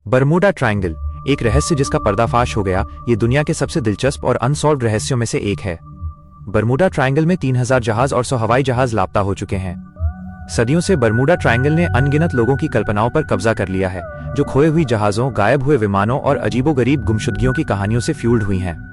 Bermuda triangle, एक रहस्य जिसका पर्दाफाश हो गया। ये दुनिया के सबसे दिलचस्प और अनसॉल्व्ड रहस्यों में से एक है। बरमूडा ट्रायंगल में 3000 जहाज और 100 हवाई जहाज लापता हो चुके हैं। सदियों से बरमूडा ट्रायंगल ने अनगिनत लोगों की कल्पनाओं पर कब्जा कर लिया है, जो खोए हुई जहाजों, गायब हुए विमानों और अजीबोगरीब गुमशुदगियों की कहानियों से फ्यूल्ड हुई हैं।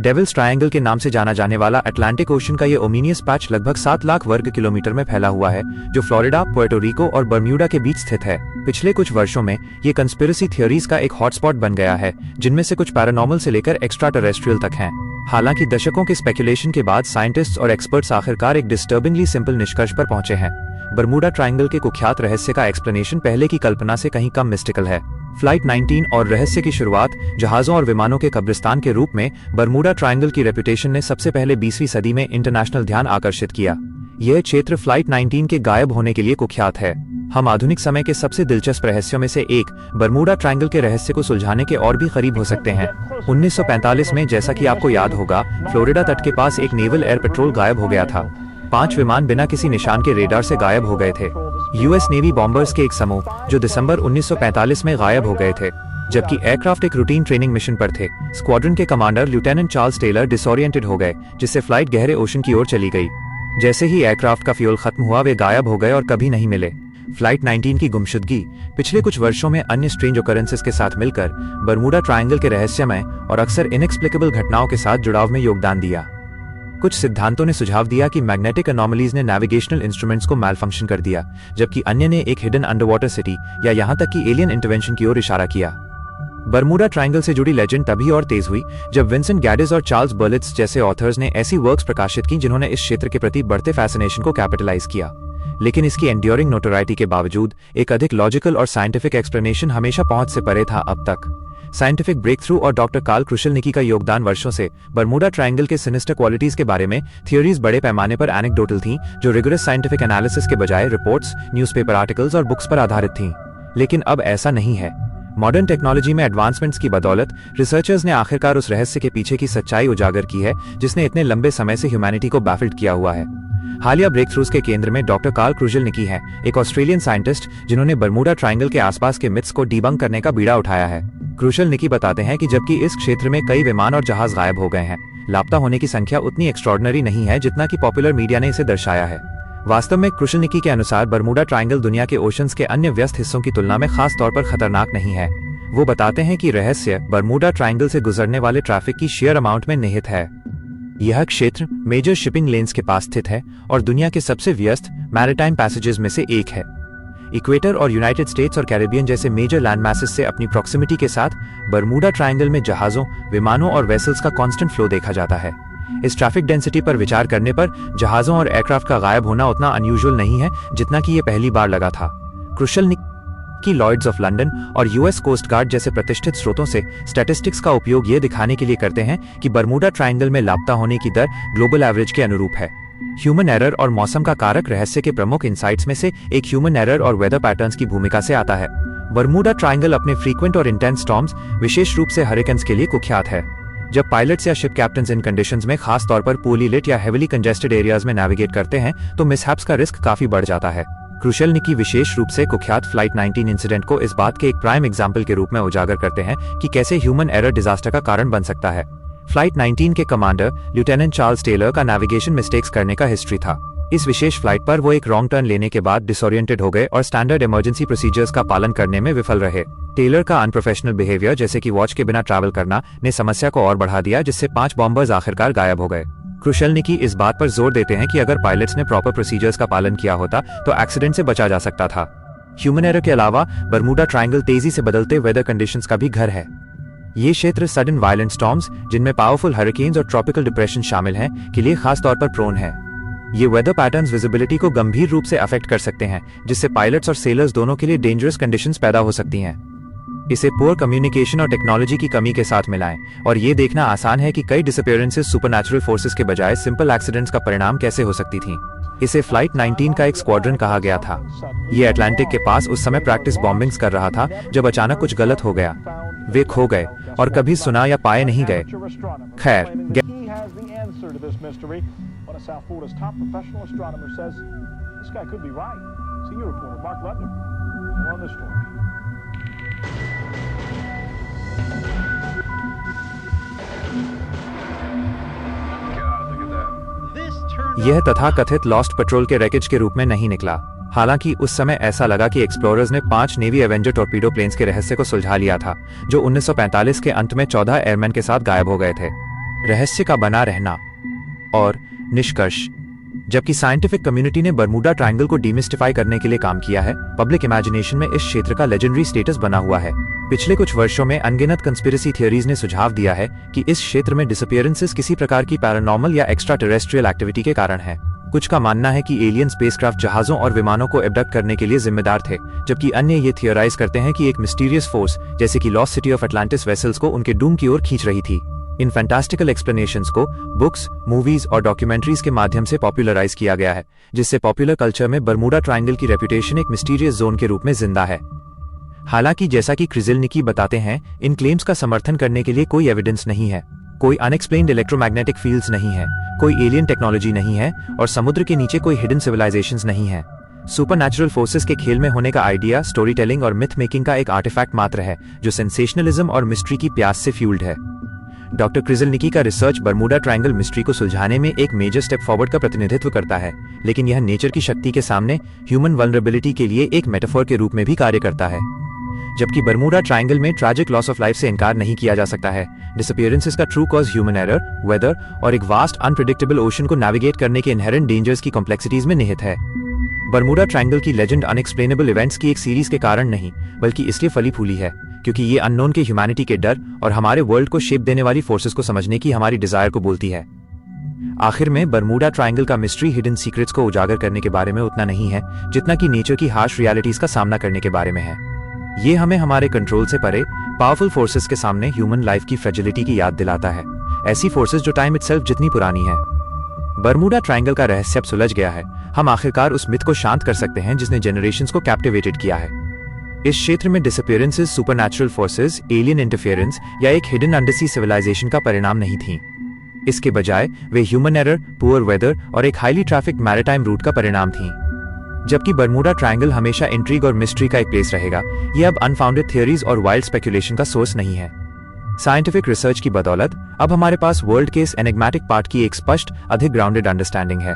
डेविल्स ट्रायंगल के नाम से जाना जाने वाला अटलांटिक ओशन का ये ओमिनियस पैच लगभग 7 लाख वर्ग किलोमीटर में फैला हुआ है, जो फ्लोरिडा, पुर्टो रिको और बर्म्यूडा के बीच स्थित है। पिछले कुछ वर्षों में ये कंस्पिरेसी थियोरीज का एक हॉटस्पॉट बन गया है, जिनमें से कुछ पैरानॉर्मल से लेकर एक्स्ट्रा टेरेस्ट्रियल तक हैं। हालांकि दशकों के स्पेकुलेशन के बाद साइंटिस्ट्स और एक्सपर्ट्स आखिरकार एक डिस्टर्बिंगली सिंपल निष्कर्ष पर पहुंचे हैं। बरमूडा ट्रायंगल के कुख्यात रहस्य का एक्सप्लेनेशन पहले की कल्पना से कहीं कम मिस्टिकल है। फ्लाइट 19 और रहस्य की शुरुआत जहाजों और विमानों के कब्रिस्तान के रूप में बरमूडा ट्रायंगल की रेपुटेशन ने सबसे पहले 20वीं सदी में इंटरनेशनल ध्यान आकर्षित किया। यह क्षेत्र फ्लाइट 19 के गायब होने के लिए कुख्यात है। हम आधुनिक समय के सबसे दिलचस्प रहस्यों में से एक बरमूडा ट्रायंगल के रहस्य को सुलझाने के और भी करीब हो सकते हैं। 1945 में, जैसा कि आपको याद होगा, फ्लोरिडा तट के पास एक नेवल एयर पेट्रोल गायब हो गया था। 5 विमान बिना किसी निशान के रेडार से गायब हो गए थे। यूएस नेवी बॉम्बर्स के एक समूह जो दिसंबर 1945 में गायब हो गए थे, जबकि एयरक्राफ्ट एक रूटीन ट्रेनिंग मिशन पर थे। स्क्वाड्रन के commander lieutenant Charles Taylor disoriented हो गए, जिससे फ्लाइट गहरे ओशन की ओर चली गई। जैसे ही एयरक्राफ्ट का फ्यूल खत्म हुआ, वे गायब हो गए और कभी नहीं मिले। फ्लाइट 19 की गुमशुदगी पिछले कुछ वर्षों में अन्य स्ट्रेंज ऑकरेंसेस के साथ मिलकर बरमूडा ट्रायंगल के रहस्यमय और अक्सर इनएक्सप्लिकेबल घटनाओं के साथ जुड़ाव में योगदान दिया। कुछ सिद्धांतों ने सुझाव दिया कि मैग्नेटिक एनोमलीज ने नेविगेशनल इंस्ट्रूमेंट्स को मैलफंक्शन कर दिया, जबकि अन्य ने एक हिडन अंडरवाटर सिटी या यहां तक कि एलियन इंटरवेंशन की ओर इशारा किया। बरमूडा ट्रायंगल से जुड़ी लेजेंड तभी और तेज हुई जब विंसेंट गैडिस और चार्ल्स बर्लिट्ज जैसे ऑथर्स ने ऐसी वर्क्स प्रकाशित की जिन्होंने इस क्षेत्र के प्रति बढ़ते फैसिनेशन को कैपिटलाइज किया। लेकिन इसकी एंड्योरिंग नोटोराइटी के बावजूद एक अधिक लॉजिकल और साइंटिफिक एक्सप्लेनेशन हमेशा पहुंच से परे था अब तक। साइंटिफिक ब्रेक थ्रू और डॉक्टर कार्ल क्रुशेलनिकी का योगदान वर्षों से बरमूडा ट्रायंगल के सिनिस्टर क्वालिटीज के बारे में थियोरीज बड़े पैमाने पर एनेक्डोटल थीं, जो रिगरस साइंटिफिक एनालिसिस के बजाय रिपोर्ट्स, न्यूज़पेपर आर्टिकल्स और बुक्स पर आधारित थीं। लेकिन अब ऐसा नहीं है। मॉडर्न टेक्नोलॉजी में एडवांसमेंट्स की बदौलत रिसर्चर्स ने आखिरकार उस रहस्य के पीछे की सच्चाई उजागर की है, जिसने इतने लंबे समय से ह्यूमैनिटी को बैफल्ड किया हुआ है। हालिया ब्रेक थ्रूज के केंद्र में डॉक्टर कार्ल क्रुशेलनिकी हैं, एक ऑस्ट्रेलियन साइंटिस्ट जिन्होंने बरमूडा ट्रायंगल के आसपास के मिथ्स को डिबंक करने का बीड़ा उठाया है। क्रुशेलनिकी बताते हैं कि जबकि इस क्षेत्र में कई विमान और जहाज गायब हो गए हैं, लापता होने की संख्या उतनी एक्स्ट्रॉर्डिनरी नहीं है जितना कि पॉपुलर मीडिया ने इसे दर्शाया है। वास्तव में क्रुशेलनिकी के अनुसार बरमूडा ट्रायंगल दुनिया के ओशंस के अन्य व्यस्त हिस्सों की तुलना में खास तौर पर खतरनाक नहीं है। वो बताते हैं कि रहस्य बरमूडा ट्रायंगल से गुजरने वाले ट्रैफिक की शेयर अमाउंट में निहित है। यह क्षेत्र मेजर शिपिंग लेन्स के पास स्थित है और दुनिया के सबसे व्यस्त मैरिटाइम पैसेजेस में से एक है। इक्वेटर और यूनाइटेड स्टेट्स और कैरिबियन जैसे मेजर लैंड मैसेज से अपनी प्रॉक्सिमिटी के साथ बरमूडा ट्रायंगल में जहाजों, विमानों और वेसल्स का कांस्टेंट फ्लो देखा जाता है। इस ट्रैफिक डेंसिटी पर विचार करने पर जहाजों और एयरक्राफ्ट का गायब होना उतना अनयूजुअल नहीं है जितना कि ये पहली बार लगा था। क्रुशेलनिकी लॉयड्स ऑफ लंदन और यूएस कोस्ट गार्ड जैसे प्रतिष्ठित स्रोतों से स्टैटिस्टिक्स का उपयोग ये दिखाने के लिए करते हैं कि बरमूडा ट्रायंगल में लापता होने की दर ग्लोबल एवरेज के अनुरूप है। ह्यूमन एरर और मौसम का कारक रहस्य के प्रमुख इनसाइट्स में से एक ह्यूमन एरर और वेदर पैटर्न्स की भूमिका से आता है। बरमूडा ट्रायंगल अपने फ्रीक्वेंट और इंटेंस स्टॉर्म्स, विशेष रूप से हरिकेन्स के लिए कुख्यात है। जब पायलट्स या शिप कैप्टन्स इन कंडीशंस में, खास तौर पर पूली लिट या हेविली कंजेस्टेड एरियाज में नेविगेट करते हैं, तो मिसहैप्स का रिस्क काफी बढ़ जाता है। क्रुशेलनिकी विशेष रूप से कुख्यात फ्लाइट 19 इंसिडेंट को इस बात के एक प्राइम एग्जाम्पल के रूप में उजागर करते हैं कि कैसे ह्यूमन एरर डिजास्टर का कारण बन सकता है। फ्लाइट 19 के कमांडर लेफ्टिनेंट चार्ल्स टेलर का नेविगेशन मिस्टेक्स करने का हिस्ट्री था। इस विशेष फ्लाइट पर वो एक रॉन्ग टर्न लेने के बाद डिसोरिएंटेड हो गए और स्टैंडर्ड इमरजेंसी प्रोसीजर्स का पालन करने में विफल रहे। टेलर का अनप्रोफेशनल बिहेवियर, जैसे कि वॉच के बिना ट्रैवल करना, ने समस्या को और बढ़ा दिया, जिससे 5 बॉम्बर्स आखिरकार गायब हो गए। क्रुशेलनिकी इस बात पर जोर देते हैं कि अगर पायलट्स ने प्रॉपर प्रोसीजर्स का पालन किया होता तो एक्सीडेंट से बचा जा सकता था। ह्यूमन एरर के अलावा बरमूडा ट्रायंगल तेजी से बदलते वेदर कंडीशंस का भी घर है। ये क्षेत्र सडन वायलेंट स्टॉर्म्स, जिनमें पावरफुल हरिकेन्स और ट्रॉपिकल डिप्रेशन शामिल हैं, के लिए खास तौर पर प्रोन है। ये वेदर पैटर्न्स विजिबिलिटी को गंभीर रूप से अफेक्ट कर सकते हैं, जिससे पायलट्स और सेलर्स दोनों के लिए डेंजरस कंडीशंस पैदा हो सकती हैं। इसे पुअर कम्युनिकेशन और टेक्नोलॉजी की कमी के साथ मिलाएं और ये देखना आसान है कि कई डिसअपीयरेंसेस सुपरनैचुरल फोर्सेस के बजाय सिंपल एक्सीडेंट्स का परिणाम कैसे हो सकती थीं। इसे फ्लाइट 19 का एक स्क्वाड्रन कहा गया था। ये अटलांटिक के पास उस समय प्रैक्टिस बॉम्बिंग्स कर रहा था जब अचानक कुछ गलत हो गया। वे खो गए और कभी सुना या पाए नहीं गए। खैर, on the story. यह तथाकथित लॉस्ट पेट्रोल के रैकेज के रूप में नहीं निकला। हालांकि उस समय ऐसा लगा कि एक्सप्लोरर्स ने 5 नेवी एवेंजर टॉर्पीडो प्लेन्स के रहस्य को सुलझा लिया था, जो 1945 के अंत में 14 एयरमैन के साथ गायब हो गए थे। रहस्य का बना रहना और निष्कर्ष। जबकि साइंटिफिक कम्युनिटी ने बरमूडा ट्रायंगल को डीमिस्टिफाई करने के लिए काम किया है, पब्लिक इमेजिनेशन में इस क्षेत्र का लेजेंडरी स्टेटस बना हुआ है। पिछले कुछ वर्षों में अनगिनत कंस्पिरेसी थियरीज ने सुझाव दिया है कि इस क्षेत्र में डिसअपीयरेंसेस किसी प्रकार की पैरानॉर्मल या एक्स्ट्रा टेरेस्ट्रियल एक्टिविटी के कारण है। कुछ का मानना है कि एलियन स्पेसक्राफ्ट जहाजों और विमानों को एब्डक्ट करने के लिए जिम्मेदार थे, जबकि अन्य ये थियोराइज करते हैं कि एक मिस्टीरियस फोर्स जैसे कि lost city of Atlantis vessels को उनके डूम की ओर खींच रही थी। इन फैंटास्टिकल एक्सप्लेनेशंस को बुक्स, मूवीज और डॉक्यूमेंट्रीज के माध्यम से पॉपुलराइज किया गया है, जिससे पॉपुलर कल्चर में बरमूडा ट्रायंगल की रेपुटेशन एक मिस्टीरियस जोन के रूप में जिंदा है। हालांकि जैसा कि क्रिजेलनिकी बताते हैं, इन क्लेम्स का समर्थन करने के लिए कोई एविडेंस नहीं है, कोई अनएक्सप्लेन्ड इलेक्ट्रोमैग्नेटिक फील्ड्स नहीं है, कोई एलियन टेक्नोलॉजी नहीं है और समुद्र के नीचे कोई हिडन सिविलाइजेशंस नहीं है। सुपरनैचुरल फोर्सेस के खेल में होने का आइडिया स्टोरी टेलिंग और मिथ मेकिंग का एक आर्टिफैक्ट मात्र है, जो सेंसेशनलिज्म और मिस्ट्री की प्यास से फ्यूल्ड है। डॉक्टर क्रिजेलनिकी का रिसर्च बरमूडा ट्रायंगल मिस्ट्री को सुलझाने में एक मेजर स्टेप फॉरवर्ड का प्रतिनिधित्व करता है, लेकिन यह नेचर की शक्ति के सामने ह्यूमन वल्नरेबिलिटी के लिए एक मेटाफोर के रूप में भी कार्य करता है। जबकि बरमूडा ट्रायंगल में ट्रैजिक लॉस ऑफ लाइफ से इनकार नहीं किया जा सकता है, डिसअपीयरेंसेस का true cause human error, weather और एक वास्ट अनप्रेडिक्टेबल ओशन को नेविगेट करने के इनहेरेंट डेंजर्स की कॉम्प्लेक्सिटीज में निहित है। बरमूडा ट्रायंगल की लेजेंड अनएक्सप्लेनेबल इवेंट्स की एक सीरीज के कारण नहीं, बल्कि इसलिए फली फूली है क्योंकि ये अननोन के ह्यूमैनिटी के डर और हमारे वर्ल्ड को शेप देने वाली फोर्सेस को समझने की हमारी डिजायर को बोलती है। आखिर में बरमूडा ट्रायंगल का मिस्ट्री हिडन सीक्रेट्स को उजागर करने के बारे में उतना नहीं है जितना कि नेचर की हार्श रियलिटीज का सामना करने के बारे में है। ये हमें हमारे कंट्रोल से परे पावरफुल फोर्सेस के सामने ह्यूमन लाइफ की फ्रेजिलिटी की याद दिलाता है, ऐसी फोर्सेस जो टाइम इटसेल्फ जितनी पुरानी है। बरमूडा ट्रायंगल का रहस्य अब सुलझ गया है। हम आखिरकार उस मिथ को शांत कर सकते हैं जिसने जनरेशंस को कैप्टिवेटेड किया है। इस क्षेत्र में disappearances supernatural forces, alien interference या एक हिडन अंडरसी सिविलाइजेशन का परिणाम नहीं थी। इसके बजाय वे ह्यूमन एरर, पुअर वेदर और एक हाईली ट्रैफिक मैरिटाइम रूट का परिणाम थी। जबकि बरमूडा ट्रायंगल हमेशा इंट्रिग और मिस्ट्री का एक प्लेस रहेगा, यह अब अनफाउंडेड थियरीज और वाइल्ड स्पेकुलेशन का सोर्स नहीं है। साइंटिफिक रिसर्च की बदौलत अब हमारे पास वर्ल्ड के इस एनिग्मेटिक पार्ट की एक स्पष्ट, अधिक ग्राउंडेड अंडरस्टैंडिंग है।